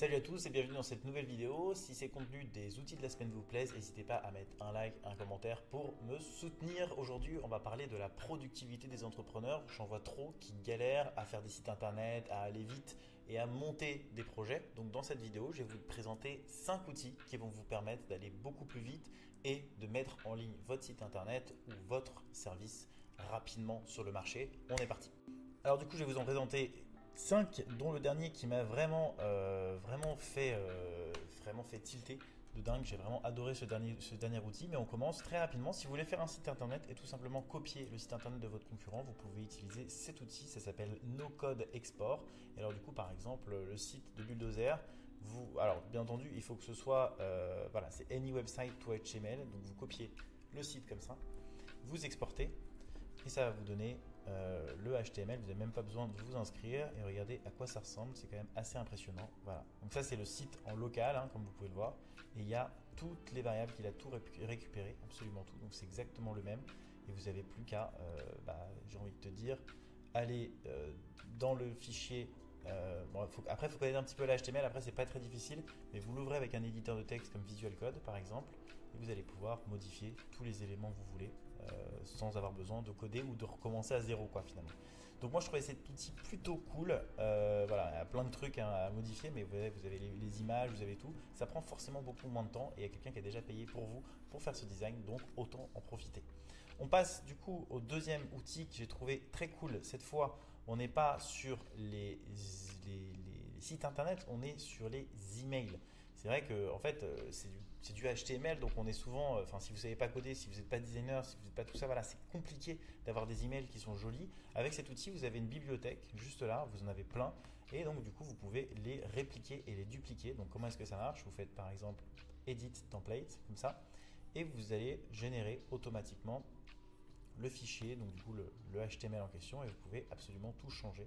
Salut à tous et bienvenue dans cette nouvelle vidéo. Si ces contenus des outils de la semaine vous plaisent, n'hésitez pas à mettre un like, un commentaire pour me soutenir. Aujourd'hui, on va parler de la productivité des entrepreneurs. J'en vois trop qui galèrent à faire des sites internet, à aller vite et à monter des projets. Donc dans cette vidéo, je vais vous présenter 5 outils qui vont vous permettre d'aller beaucoup plus vite et de mettre en ligne votre site internet ou votre service rapidement sur le marché. On est parti. Alors du coup, je vais vous en présenter 5, dont le dernier qui m'a vraiment fait tilter de dingue. J'ai vraiment adoré ce dernier outil, mais on commence très rapidement. Si vous voulez faire un site internet et tout simplement copier le site internet de votre concurrent, vous pouvez utiliser cet outil, ça s'appelle No Code Export. Et alors du coup, par exemple, le site de Bulldozer, alors bien entendu, il faut que ce soit, voilà, c'est Any Website to HTML, donc vous copiez le site comme ça, vous exportez, et ça va vous donner le HTML. Vous n'avez même pas besoin de vous inscrire et regardez à quoi ça ressemble, c'est quand même assez impressionnant. Voilà. Donc ça c'est le site en local, hein, comme vous pouvez le voir, et il y a toutes les variables qu'il a tout récupéré, absolument tout, donc c'est exactement le même et vous n'avez plus qu'à, j'ai envie de te dire, aller dans le fichier. Après, il faut connaître un petit peu l'HTML, après c'est pas très difficile, mais vous l'ouvrez avec un éditeur de texte comme Visual Code par exemple, et vous allez pouvoir modifier tous les éléments que vous voulez sans avoir besoin de coder ou de recommencer à zéro quoi finalement. Donc moi je trouvais cet outil plutôt cool, voilà, il y a plein de trucs hein, à modifier, mais vous avez les images, vous avez tout, ça prend forcément beaucoup moins de temps et il y a quelqu'un qui a déjà payé pour vous pour faire ce design, donc autant en profiter. On passe du coup au deuxième outil que j'ai trouvé très cool. Cette fois, on n'est pas sur les sites internet, on est sur les emails. C'est vrai que en fait, c'est du HTML, donc on est souvent, enfin si vous ne savez pas coder, si vous n'êtes pas designer, si vous n'êtes pas tout ça, voilà, c'est compliqué d'avoir des emails qui sont jolis. Avec cet outil, vous avez une bibliothèque juste là, vous en avez plein, et donc du coup, vous pouvez les répliquer et les dupliquer. Donc comment est-ce que ça marche? Vous faites par exemple Edit Template, comme ça, et vous allez générer automatiquement le fichier, donc du coup le HTML en question, et vous pouvez absolument tout changer.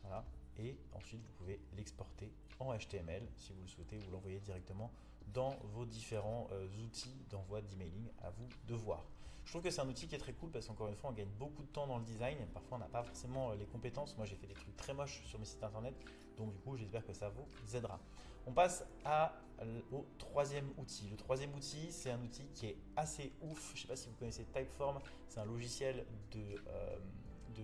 Voilà. Et ensuite vous pouvez l'exporter en HTML si vous le souhaitez, vous l'envoyez directement dans vos différents outils d'envoi d'emailing, à vous de voir. Je trouve que c'est un outil qui est très cool parce qu'encore une fois on gagne beaucoup de temps dans le design, parfois on n'a pas forcément les compétences. Moi j'ai fait des trucs très moches sur mes sites internet, donc du coup j'espère que ça vous aidera. On passe au troisième outil. Le troisième outil, c'est un outil qui est assez ouf. Je ne sais pas si vous connaissez Typeform, c'est un logiciel de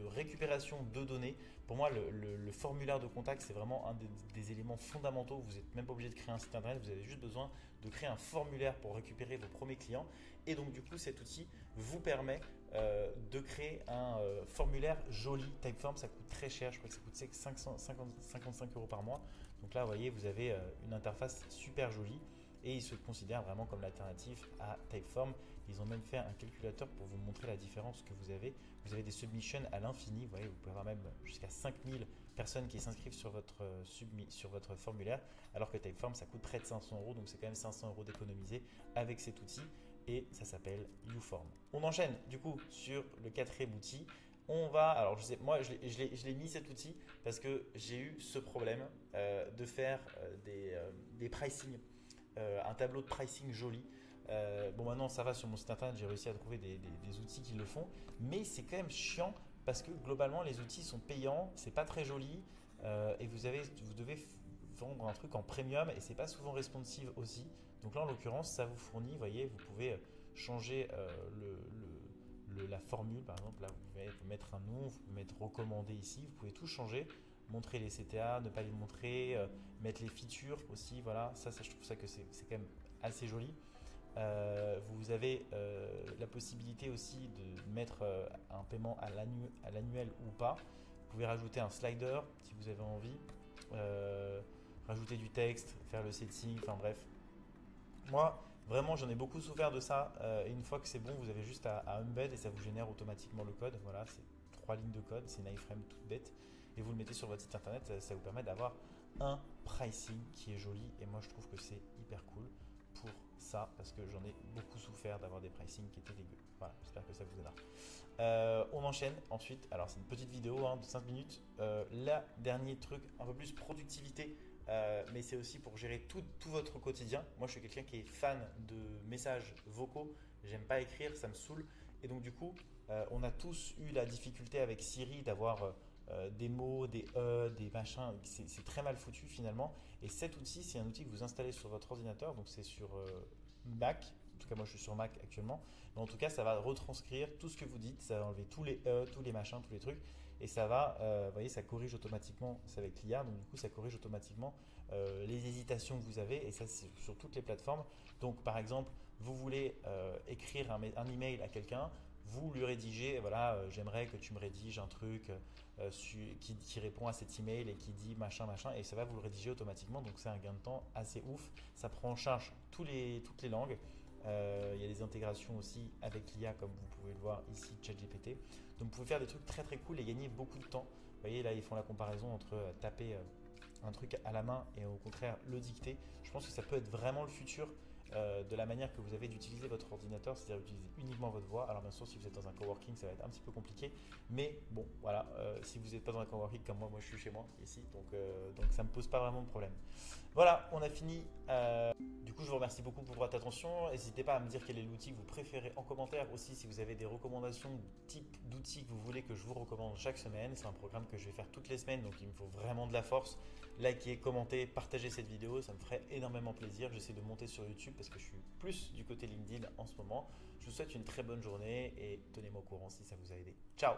récupération de données. Pour moi, le formulaire de contact, c'est vraiment un des éléments fondamentaux. Vous n'êtes même pas obligé de créer un site internet, vous avez juste besoin de créer un formulaire pour récupérer vos premiers clients. Et donc, du coup, cet outil vous permet de créer un formulaire joli. Typeform, ça coûte très cher, je crois que ça coûte 55 € par mois. Donc là, vous voyez, vous avez une interface super jolie. Et ils se considèrent vraiment comme l'alternative à Typeform. Ils ont même fait un calculateur pour vous montrer la différence que vous avez. Vous avez des submissions à l'infini. Vous voyez, vous pouvez avoir même jusqu'à 5000 personnes qui s'inscrivent sur votre formulaire, alors que Typeform, ça coûte près de 500 €. Donc c'est quand même 500 € d'économiser avec cet outil. Et ça s'appelle Uform. On enchaîne du coup sur le quatrième outil. Alors je sais, moi je l'ai mis cet outil parce que j'ai eu ce problème de faire des pricing. Un tableau de pricing joli. Bon, maintenant ça va, sur mon site internet, j'ai réussi à trouver des outils qui le font, mais c'est quand même chiant parce que globalement les outils sont payants, c'est pas très joli et vous devez vendre un truc en premium et c'est pas souvent responsive aussi. Donc là en l'occurrence, ça vous fournit, vous voyez, vous pouvez changer la formule. Par exemple, là vous pouvez mettre un nom, vous pouvez mettre recommandé ici, vous pouvez tout changer. Montrer les CTA, ne pas les montrer, mettre les features aussi, voilà, ça je trouve ça que c'est quand même assez joli. Vous avez la possibilité aussi de mettre un paiement à l'annuel ou pas. Vous pouvez rajouter un slider si vous avez envie, rajouter du texte, faire le setting, enfin bref. Moi, vraiment, j'en ai beaucoup souffert de ça. Et une fois que c'est bon, vous avez juste à embed et ça vous génère automatiquement le code. Voilà, c'est 3 lignes de code, c'est une iframe toute bête. Et vous le mettez sur votre site internet, ça vous permet d'avoir un pricing qui est joli. Et moi, je trouve que c'est hyper cool pour ça parce que j'en ai beaucoup souffert d'avoir des pricing qui étaient dégueux. Voilà, j'espère que ça vous aidera. On enchaîne ensuite. Alors, c'est une petite vidéo de 5 minutes. Là, dernier truc, un peu plus productivité. Mais c'est aussi pour gérer tout votre quotidien. Moi, je suis quelqu'un qui est fan de messages vocaux. J'aime pas écrire, ça me saoule. Et donc, du coup, on a tous eu la difficulté avec Siri d'avoir des mots, des des machins. C'est très mal foutu finalement. Et cet outil, c'est un outil que vous installez sur votre ordinateur. Donc c'est sur Mac. En tout cas, moi je suis sur Mac actuellement. Mais en tout cas, ça va retranscrire tout ce que vous dites. Ça va enlever tous les tous les machins, tous les trucs. Et ça va, vous voyez, ça corrige automatiquement. C'est avec l'IA. Donc du coup, ça corrige automatiquement les hésitations que vous avez. Et ça, c'est sur toutes les plateformes. Donc par exemple, vous voulez écrire un email à quelqu'un, vous lui rédigez, voilà, j'aimerais que tu me rédiges un truc qui répond à cet email et qui dit machin, machin, et ça va vous le rédiger automatiquement. Donc c'est un gain de temps assez ouf. Ça prend en charge toutes les langues. Il y a des intégrations aussi avec l'IA, comme vous pouvez le voir ici, ChatGPT. Donc vous pouvez faire des trucs très très cool et gagner beaucoup de temps. Vous voyez, là, ils font la comparaison entre taper un truc à la main et au contraire le dicter. Je pense que ça peut être vraiment le futur de la manière que vous avez d'utiliser votre ordinateur, c'est-à-dire utiliser uniquement votre voix. Alors bien sûr, si vous êtes dans un coworking, ça va être un petit peu compliqué, mais bon, voilà, si vous n'êtes pas dans un coworking comme moi je suis chez moi ici, donc ça ne me pose pas vraiment de problème. Voilà, on a fini. Du coup, je vous remercie beaucoup pour votre attention. N'hésitez pas à me dire quel est l'outil que vous préférez en commentaire. Aussi, si vous avez des recommandations, type d'outils que vous voulez que je vous recommande chaque semaine. C'est un programme que je vais faire toutes les semaines, donc il me faut vraiment de la force. Likez, commentez, partagez cette vidéo, ça me ferait énormément plaisir. J'essaie de monter sur YouTube parce que je suis plus du côté LinkedIn en ce moment. Je vous souhaite une très bonne journée et tenez-moi au courant si ça vous a aidé. Ciao!